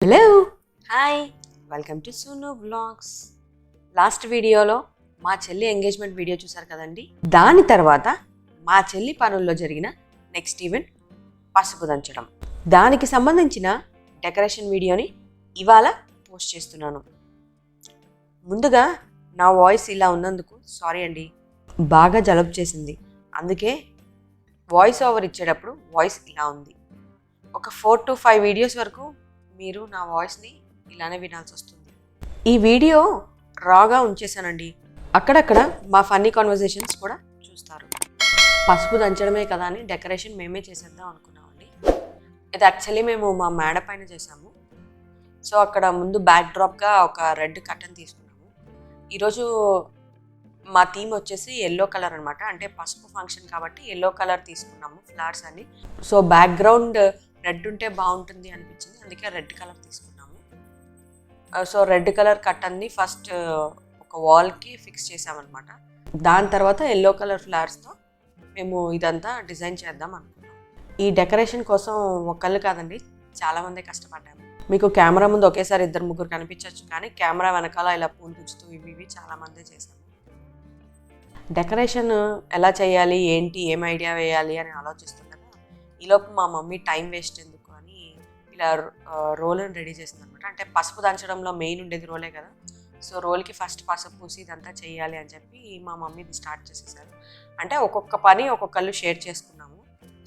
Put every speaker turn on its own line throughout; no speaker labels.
Hello hi welcome to soon vlogs. Last వీడియోలో మా చెల్లి ఎంగేజ్మెంట్ వీడియో చూసారు కదండి. దాని తర్వాత మా చెల్లి పనుల్లో జరిగిన నెక్స్ట్ ఈవెంట్ పసుపు దంచడం. దానికి సంబంధించిన డెకరేషన్ వీడియోని ఇవాళ పోస్ట్ చేస్తున్నాను. ముందుగా నా వాయిస్ ఇలా ఉన్నందుకు సారీ అండి. బాగా జలుబు చేసింది, అందుకే వాయిస్ ఓవర్ ఇచ్చేటప్పుడు వాయిస్ ఇలా ఉంది. ఒక 4 to 5 వీడియోస్ వరకు మీరు నా వాయిస్ని ఇలానే వినాల్సి వస్తుంది. ఈ వీడియో రాగా ఉంచేసానండి. అక్కడక్కడ మా ఫన్నీ కాన్వర్జేషన్స్ కూడా చూస్తారు. పసుపు దంచడమే కదా అని డెకరేషన్ మేమే చేసేద్దాం అనుకున్నామండి. ఇది యాక్చువల్లీ మేము మా మేడ పైన చేసాము. సో అక్కడ ముందు బ్యాక్ డ్రాప్గా ఒక రెడ్ కర్టన్ తీసుకున్నాము. ఈరోజు మా థీమ్ వచ్చేసి ఎల్లో కలర్ అనమాట. అంటే పసుపు ఫంక్షన్ కాబట్టి ఎల్లో కలర్ తీసుకున్నాము ఫ్లవర్స్ అన్ని. సో బ్యాక్గ్రౌండ్ రెడ్ ఉంటే బాగుంటుంది అనిపించింది, అందుకే రెడ్ కలర్ తీసుకున్నాము. సో రెడ్ కలర్ కర్టన్ని ఫస్ట్ ఒక వాల్కి ఫిక్స్ చేసామన్నమాట. దాని తర్వాత ఎల్లో కలర్ ఫ్లవర్స్తో మేము ఇదంతా డిజైన్ చేద్దాం అనుకున్నాం. ఈ డెకరేషన్ కోసం ఒకళ్ళు కాదండి, చాలామంది కష్టపడ్డాము. మీకు కెమెరా ముందు ఒకేసారి 2-3 కనిపించవచ్చు, కానీ కెమెరా వెనకాల ఇలా పూలు గుచ్చుతూ ఇవి చాలామంది చేశాము. డెకరేషన్ ఎలా చేయాలి, ఏంటి, ఏం ఐడియా వేయాలి అని ఆలోచిస్తుండగా ఈలోపు మా మమ్మీ టైం వేస్ట్ ఎందుకు అని ఇలా రోల్ని రెడీ చేసింది అనమాట. అంటే పసుపు దంచడంలో మెయిన్ ఉండేది రోలే కదా. సో రోల్కి ఫస్ట్ పసుపు పూసి ఇదంతా చేయాలి అని చెప్పి మా మమ్మీ ఇది స్టార్ట్ చేసేసారు. అంటే ఒక్కొక్క పని ఒక్కొక్కళ్ళు షేర్ చేసుకున్నాము.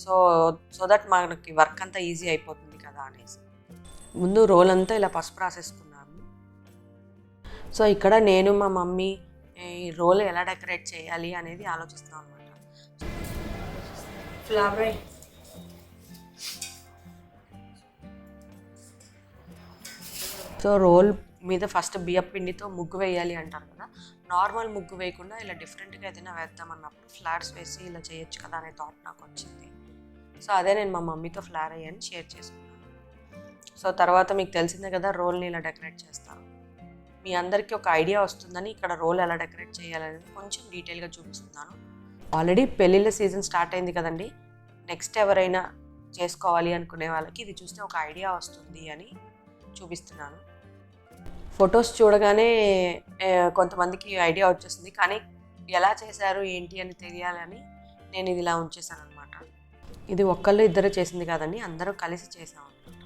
సో దట్ మనకి వర్క్ అంతా ఈజీ అయిపోతుంది కదా అనేసి ముందు రోల్ అంతా ఇలా పసుపు రాసేసుకున్నాము. సో ఇక్కడ నేను మా మమ్మీ ఈ రోల్ ఎలా డెకరేట్ చేయాలి అనేది ఆలోచిస్తాం అనమాట. ఫ్లవర్ సో రోల్ మీద ఫస్ట్ బియ్యం పిండితో ముగ్గు వేయాలి అంటారు కదా. నార్మల్ ముగ్గు వేయకుండా ఇలా డిఫరెంట్గా ఏదైనా వేద్దాం అన్నప్పుడు ఫ్లవర్స్ వేసి ఇలా చేయొచ్చు కదా అనే థాట్ నాకు వచ్చింది. సో అదే నేను మా మమ్మీతో ఫ్లవర్ అయ్యాని షేర్ చేసుకున్నాను. సో తర్వాత మీకు తెలిసిందే కదా రోల్ని ఇలా డెకరేట్ చేస్తాను. మీ అందరికీ ఒక ఐడియా వస్తుందని ఇక్కడ రోల్ ఎలా డెకరేట్ చేయాలనేది కొంచెం డీటెయిల్గా చూపిస్తున్నాను. ఆల్రెడీ పెళ్ళిళ్ళ సీజన్ స్టార్ట్ అయింది కదండి. నెక్స్ట్ ఎవరైనా చేసుకోవాలి అనుకునే వాళ్ళకి ఇది చూస్తే ఒక ఐడియా వస్తుంది అని చూపిస్తున్నాను. ఫొటోస్ చూడగానే కొంతమందికి ఐడియా వచ్చేస్తుంది, కానీ ఎలా చేశారు ఏంటి అని తెలియాలని నేను ఇది ఇలా ఉంచేసాను అనమాట. ఇది ఒక్కళ్ళు ఇద్దరు చేసింది కాదండి, అందరూ కలిసి చేసాం అనమాట.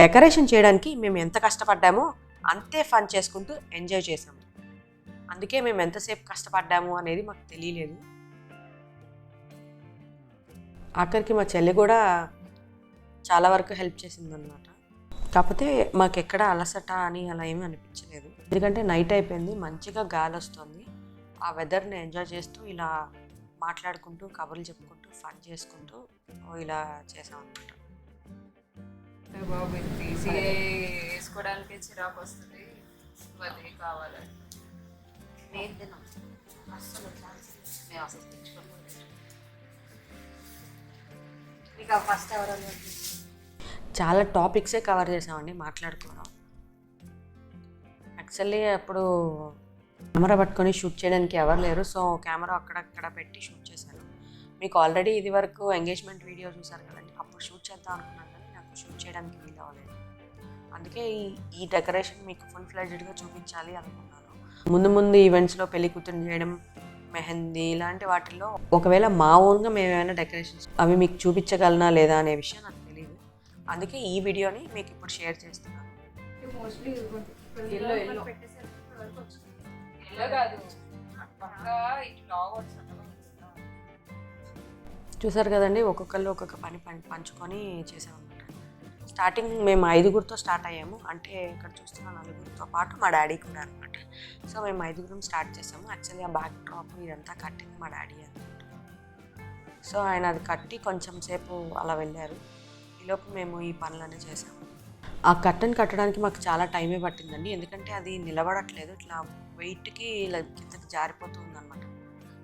డెకరేషన్ చేయడానికి మేము ఎంత కష్టపడ్డామో అంతే ఫన్ చేసుకుంటూ ఎంజాయ్ చేసాము. అందుకే మేము ఎంతసేపు కష్టపడ్డాము అనేది మాకు తెలియలేదు. ఆఖరికి మా చెల్లి కూడా చాలా వరకు హెల్ప్ చేసిందనమాట. కాకపోతే మాకు ఎక్కడ అలసట అని అలా ఏమీ అనిపించలేదు, ఎందుకంటే నైట్ అయిపోయింది, మంచిగా గాలి వస్తుంది. ఆ వెదర్ని ఎంజాయ్ చేస్తూ ఇలా మాట్లాడుకుంటూ కబుర్లు చెప్పుకుంటూ ఫన్ చేసుకుంటూ ఇలా చేసాం అనమాట.
బాబు ఈజీగా వేసుకోవడానికి చిరాకు వస్తుంది, ఇవన్నీ కావాలి.
మేము తిన్నాం అస్సలు మేము అసలు తెచ్చుకోలేదు. ఇక ఫస్ట్ ఎవరైనా
చాలా టాపిక్సే కవర్ చేసామండి మాట్లాడుకోవడం. యాక్చువల్లీ అప్పుడు కెమెరా పట్టుకొని షూట్ చేయడానికి ఎవరు లేరు. సో కెమెరా అక్కడక్కడ పెట్టి షూట్ చేశాను. మీకు ఆల్రెడీ ఇది వరకు ఎంగేజ్మెంట్ వీడియో చూసారు కదండి, అప్పుడు షూట్ చేద్దాం అనుకున్నాను, కానీ నాకు షూట్ చేయడానికి వీలు అవ్వలేదు. అందుకే ఈ డెకరేషన్ మీకు ఫుల్ ఫ్లెడ్జ్డ్గా చూపించాలి అనుకున్నాను. ముందు ఈవెంట్స్లో పెళ్లి కూతురు చేయడం, మెహందీ ఇలాంటి వాటిల్లో ఒకవేళ మా ఓన్గా మేము ఏమైనా డెకరేషన్స్ అవి మీకు చూపించగలనా లేదా అనే విషయం నాకు తెలియదు. అందుకే ఈ వీడియోని మీకు ఇప్పుడు షేర్ చేస్తున్నాను. చూసారు కదండి, ఒక్కొక్కళ్ళు ఒక్కొక్క పని పంచుకొని చేసామన్నమాట. స్టార్టింగ్ మేము 5గురితో స్టార్ట్ అయ్యాము. అంటే ఇక్కడ చూస్తున్న 4గురితో పాటు మా డాడీ కూడా అనమాట. సో మేము 5గురం స్టార్ట్ చేసాము. యాక్చువల్లీ ఆ బ్యాక్ డ్రాప్ ఇదంతా కట్టింది మా డాడీ అనమాట. సో ఆయన అది కట్టి కొంచెం సేపు అలా వెళ్ళారు. ఈలోపు మేము ఈ పనులన్నీ చేసాము. ఆ కట్టను కట్టడానికి మాకు చాలా టైమే పట్టిందండి, ఎందుకంటే అది నిలబడట్లేదు, ఇట్లా వెయిట్కి ఇలా కిందకి జారిపోతుంది అనమాట.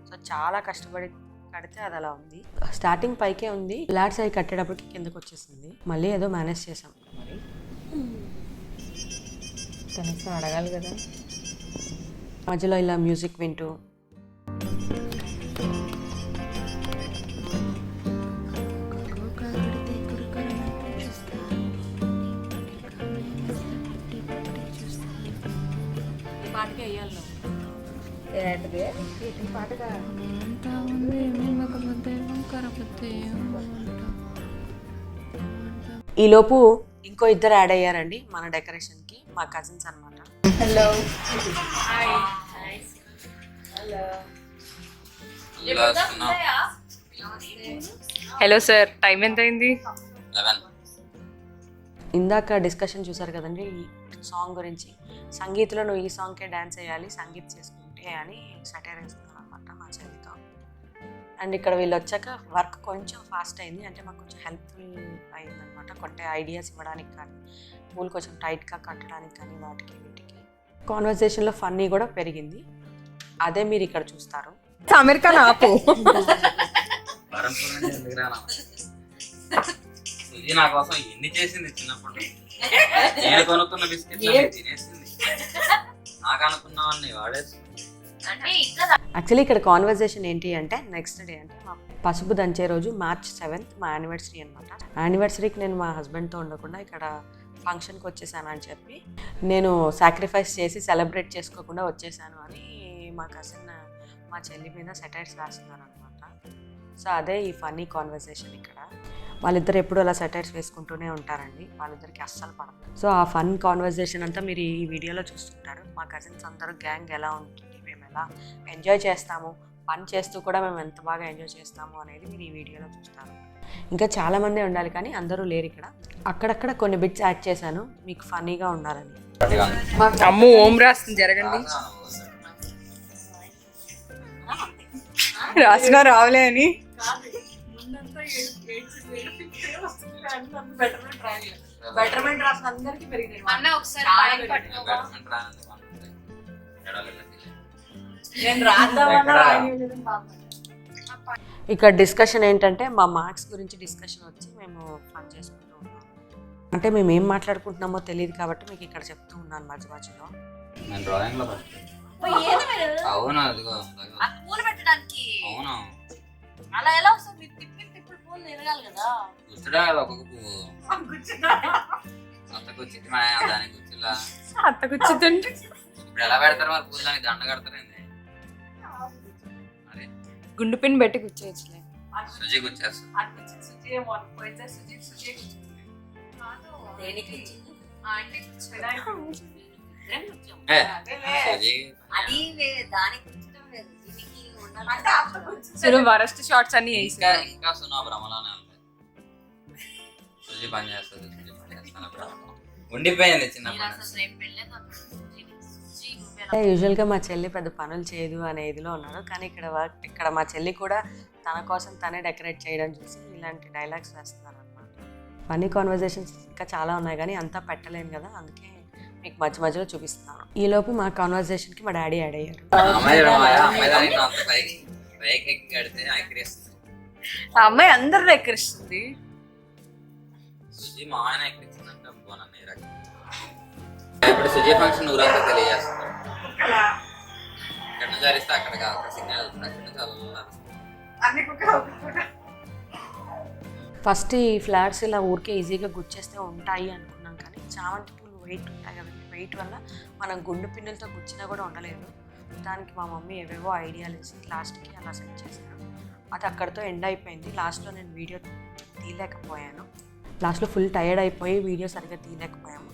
సో చాలా కష్టపడి కడితే అది అలా ఉంది. స్టార్టింగ్ పైకే ఉంది, ఫ్లాట్స్ అవి కట్టేటప్పటికి కిందకు వచ్చేసింది. మళ్ళీ ఏదో మేనేజ్ చేసాం. మరి
కనీసం అడగాలి కదా.
మధ్యలో ఇలా మ్యూజిక్ వింటూ
కరెక్ట్దే ఈ పాటగా
ఈలోపు ఇంకో ఇద్దరు యాడ్ అయ్యారండి మన డెకరేషన్కి, మా కజిన్స్ అనమాట.
హలో హలో సార్, టైం ఎంత అయింది?
ఇందాక డిస్కషన్ చూసారు కదండి ఈ సాంగ్ గురించి. సంగీత్లో నువ్వు ఈ సాంగ్కే డ్యాన్స్ వేయాలి, సంగీత్ చేసుకుంటే అని సటైర్ వేస్తున్నాను అనమాట మా చెల్లితో. అండ్ ఇక్కడ వీళ్ళు వచ్చాక వర్క్ కొంచెం ఫాస్ట్ అయింది, అంటే మాకు కొంచెం హెల్ప్ఫుల్ అయిందనమాట. కొంటే ఐడియాస్ ఇవ్వడానికి కానీ, పూలు కొంచెం టైట్గా కట్టడానికి కానీ, వాటికి వీటికి. కాన్వర్సేషన్లో ఫన్నీ కూడా పెరిగింది, అదే మీరు ఇక్కడ చూస్తారు.
అమెరికా ఆపు.
సుజీ నా కోసం ఎన్ని చేసింది చిన్నప్పుడు. నేను కొనుక్కున్న బిస్కెట్ తినేసింది, నాకు అనుకున్నావన్నీ వాడేస్తుంది.
యాక్చువల్లీ ఇక్కడ కాన్వర్సేషన్ ఏంటి అంటే, నెక్స్ట్ డే అంటే మా పసుపు దంచే రోజు March 7th మా యానివర్సరీ అనమాట. యానివర్సరీకి నేను మా హస్బెండ్తో ఉండకుండా ఇక్కడ ఫంక్షన్కి వచ్చేసాను అని చెప్పి, నేను సాక్రిఫైస్ చేసి సెలబ్రేట్ చేసుకోకుండా వచ్చేసాను అని మా కజిన్ మా చెల్లి మీద సెటైర్స్ రాస్తున్నారు అనమాట. సో అదే ఈ ఫన్నీ కాన్వర్సేషన్ ఇక్కడ. వాళ్ళిద్దరు ఎప్పుడు అలా సెటైర్స్ వేసుకుంటూనే ఉంటారండి, వాళ్ళిద్దరికి అస్సలు పడదు. సో ఆ ఫన్ కాన్వర్సేషన్ అంతా మీరు ఈ వీడియోలో చూస్తుంటారు. మా కజిన్స్ అందరూ గ్యాంగ్ ఎలా ఉంటుంది, మేము ఎలా ఎంజాయ్ చేస్తాము, ఫన్ చేస్తూ కూడా మేము ఎంత బాగా ఎంజాయ్ చేస్తాము అనేది మీరు ఈ వీడియోలో చూస్తారు. ఇంకా చాలామందే ఉండాలి కానీ అందరూ లేరు ఇక్కడ. అక్కడక్కడ కొన్ని బిట్స్ యాడ్ చేశాను మీకు ఫన్నీగా ఉండాలని.
అమ్ము ఓం రాస్తుంది, జరగండి. రాసిన రావులే అని.
బెటర్మెంట్ రాసిన అందరికీ పెరిగినాయి. ఇక్కడ డిస్కషన్ ఏంటంటే మా మార్క్స్ గురించి డిస్కషన్ వచ్చి మేము ఫన్ చేసుకుంటూ ఉన్నాం. అంటే మేము ఏం మాట్లాడుకుంటున్నామో తెలియదు కాబట్టి మీకు ఇక్కడ చెప్తూ ఉన్నాను మధ్య మధ్యలో.
నేను డ్రాయింగ్ లో అవును, అదిగో
పూలు పెట్టడానికి
అవును,
అలా ఎలా వస్తుంది? తిప్పుడు పూలు తిరగాలి కదా.
కూర్చుడా కదా ఒక్కొక్క పువ్వు అత్త కూర్చుంది, దానికి కూర్చులా
అత్త కూర్చుంటే
ఇప్పుడు ఎలా పెడతారు మరి పూలు? దానికి దండ కడతారండి. మరి
గుండు పిన్ పెట్టి కూర్చోవచ్చులే.
సుజీ కూర్చేస్తుంది.
వరస్ట్ షార్ట్స్ అన్ని
ఇంకా సునా భ్రమలానే ఉంది. సుజీ పని చేస్తుంది, సుజీ పని చేస్తాను ఉండిపోయింది చిన్నప్పటి.
యూజువల్గా మా చెల్లి పెద్ద పనులు చేయదు అనే ఇదిలో ఉన్నాడు, కానీ ఇక్కడ మా చెల్లి కూడా తన కోసం తనే డెకరేట్ చేయడం చూసి ఇలాంటి డైలాగ్స్ వేస్తున్నారు అనమాట. ఫన్నీ కాన్వర్జేషన్స్ ఇంకా చాలా ఉన్నాయి కానీ అంతా పెట్టలేను కదా, అందుకే మీకు మధ్య మధ్యలో చూపిస్తున్నాను. ఈలోపు మా కాన్వర్జేషన్కి మా డాడీ యాడ్ అయ్యారు.
ఆ అమ్మాయి అందరు ఎక్కరిస్తుంది.
సుజీ మా ఆయన ఎక్కడిచ్చిందంటే ఇప్పుడు సుజీ ఫంక్షన్ ఊరంతా తెలియజేస్తుంది. ఎక్కడ జరిస్తే అక్కడ కాదు, అక్కడ సిగ్నల్
ఫస్ట్ ఈ ఫ్లాట్స్ ఇలా ఊరికే ఈజీగా గుచ్చేస్తే ఉంటాయి అనుకున్నాం, కానీ చామంతి పూలు వెయిట్ ఉంటాయి కదండి, వెయిట్ వల్ల మనం గుండు పిన్నులతో గుచ్చినా కూడా ఉండలేదు. దానికి మా మమ్మీ ఏవేవో ఐడియాలు వేసి లాస్ట్కి అలా సెట్ చేశారు. అది అక్కడితో ఎండ్ అయిపోయింది. లాస్ట్లో నేను వీడియో తీయలేకపోయాను, లాస్ట్లో ఫుల్ టైర్డ్ అయిపోయి వీడియో సరిగ్గా తీయలేకపోయాము.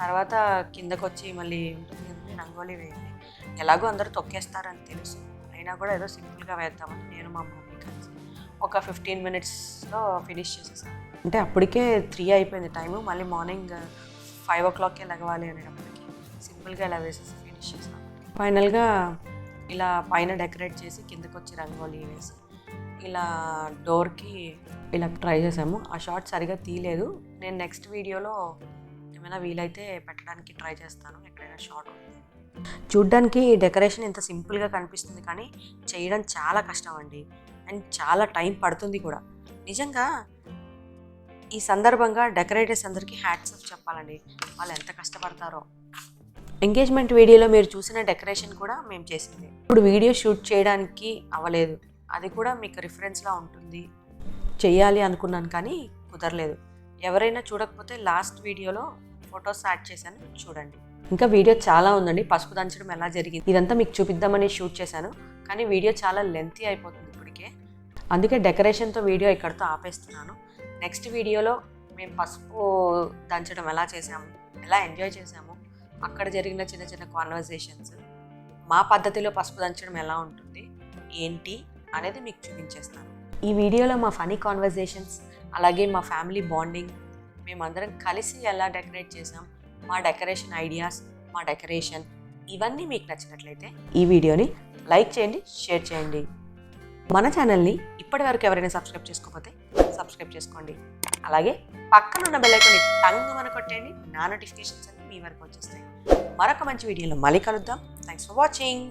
తర్వాత కిందకు వచ్చి మళ్ళీ ఉంటుంది కదండి రంగోలీ వేయండి, ఎలాగో అందరూ తొక్కేస్తారని తెలుసు, అయినా కూడా ఏదో సింపుల్గా వేద్దామని నేను మా మమ్మీ కలిసి ఒక 15 minutesలో ఫినిష్ చేసేసాను. అంటే అప్పటికే 3 అయిపోయింది టైము, మళ్ళీ మార్నింగ్ 5 o'clockకే లగవాలి అనేటప్పటికి సింపుల్గా ఇలా వేసేసి ఫినిష్ చేసాను. ఫైనల్గా ఇలా పైన డెకరేట్ చేసి కిందకు వచ్చి రంగోలీ వేసి ఇలా డోర్కి ఇలా ట్రై చేసాము. ఆ షార్ట్ సరిగా తీయలేదు, నేను నెక్స్ట్ వీడియోలో ఏమైనా వీలైతే పెట్టడానికి ట్రై చేస్తాను ఎక్కడైనా షార్ట్. చూడ్డానికి డెకరేషన్ ఇంత సింపుల్గా కనిపిస్తుంది కానీ చేయడం చాలా కష్టం అండి, అండ్ చాలా టైం పడుతుంది కూడా. నిజంగా ఈ సందర్భంగా డెకరేటర్స్ అందరికీ హ్యాట్స్ ఆఫ్ చెప్పాలండి, వాళ్ళు ఎంత కష్టపడతారో. ఎంగేజ్మెంట్ వీడియోలో మీరు చూసిన డెకరేషన్ కూడా మేము చేసింది. ఇప్పుడు వీడియో షూట్ చేయడానికి అవ్వలేదు, అది కూడా మీకు రిఫరెన్స్లా ఉంటుంది, చెయ్యాలి అనుకున్నాను కానీ కుదరలేదు. ఎవరైనా చూడకపోతే లాస్ట్ వీడియోలో ఫొటోస్ యాడ్ చేశాను, చూడండి. ఇంకా వీడియో చాలా ఉందండి, పసుపు దంచడం ఎలా జరిగింది ఇదంతా మీకు చూపిద్దామని షూట్ చేశాను, కానీ వీడియో చాలా లెంతీ అయిపోతుంది ఇప్పటికే. అందుకే డెకరేషన్తో వీడియో ఇక్కడితో ఆపేస్తున్నాను. నెక్స్ట్ వీడియోలో మేము పసుపు దంచడం ఎలా చేసాము, ఎలా ఎంజాయ్ చేసాము, అక్కడ జరిగిన చిన్న చిన్న కాన్వర్సేషన్స్, మా పద్ధతిలో పసుపు దంచడం ఎలా ఉంటుంది ఏంటి అనేది మీకు చూపించేస్తాను. ఈ వీడియోలో మా ఫనీ కాన్వర్సేషన్స్, అలాగే మా ఫ్యామిలీ బాండింగ్, మేమందరం కలిసి ఎలా డెకరేట్ చేసాం, మా డెకరేషన్ ఐడియాస్, మా డెకరేషన్, ఇవన్నీ మీకు నచ్చినట్లయితే ఈ వీడియోని లైక్ చేయండి, షేర్ చేయండి. మన ఛానల్ని ఇప్పటి వరకు ఎవరైనా సబ్స్క్రైబ్ చేసుకోకపోతే సబ్స్క్రైబ్ చేసుకోండి. అలాగే పక్కన ఉన్న బెల్ ఐకాన్ని టంగుమన కొట్టేయండి, నా నోటిఫికేషన్స్ అన్ని మీ వరకు వచ్చేస్తాయి. మరొక మంచి వీడియోలో మళ్ళీ కలుద్దాం. Thanks for watching.